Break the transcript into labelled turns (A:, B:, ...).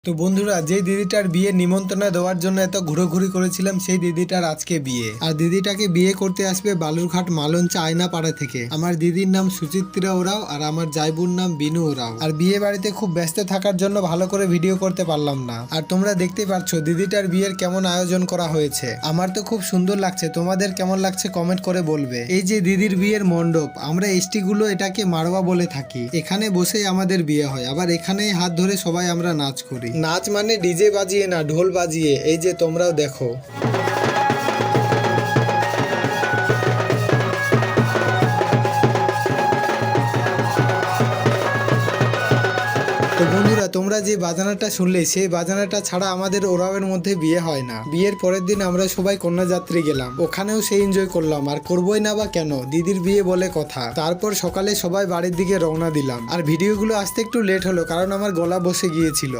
A: তো বন্ধুরা, যে দিদিটার বিয়ে নিমন্ত্রণ দেওয়ার জন্য এত ঘুরোঘুরি করেছিলাম, সেই দিদিটার আজকে বিয়ে। আর দিদিটাকে বিয়ে করতে আসবে বালুরঘাট মালঞ্চা আয়নাপাড়া থেকে। আমার দিদির নাম সুচিত্রা ওরাও আর আমার জায়বুর নাম বিনু ওরাও। আর বিয়ে বাড়িতে খুব ব্যস্ত থাকার জন্য ভালো করে ভিডিও করতে পারলাম না। আর তোমরা দেখতে পাচ্ছ দিদিটার বিয়ের কেমন আয়োজন করা হয়েছে। আমার তো খুব সুন্দর লাগছে, তোমাদের কেমন লাগছে কমেন্ট করে বলবে। এই যে দিদির বিয়ের মণ্ডপ, আমরা এসটি গুলো এটাকে মারওয়া বলে থাকি। এখানে বসেই আমাদের বিয়ে হয়, আবার এখানেই হাত ধরে সবাই আমরা নাচ করি। নাচ মানে ডিজে বাজিয়ে না, ঢোল বাজিয়ে। এই যে তোমরাও দেখো। তো বন্ধুরা, তোমরা যে বাজানাটা শুনলে, সেই বাজানাটা ছাড়া আমাদের ওরাওয়ের মধ্যে বিয়ে হয় না। বিয়ের পরের দিন আমরা সবাই কন্যাযাত্রী গেলাম, ওখানেও সেই এনজয় করলাম। আর করবোই না বা কেন, দিদির বিয়ে বলে কথা। তারপর সকালে সবাই বাড়ির দিকে রওনা দিলাম। আর ভিডিওগুলো আসতে একটু লেট হলো, কারণ আমার গলা বসে গিয়েছিল।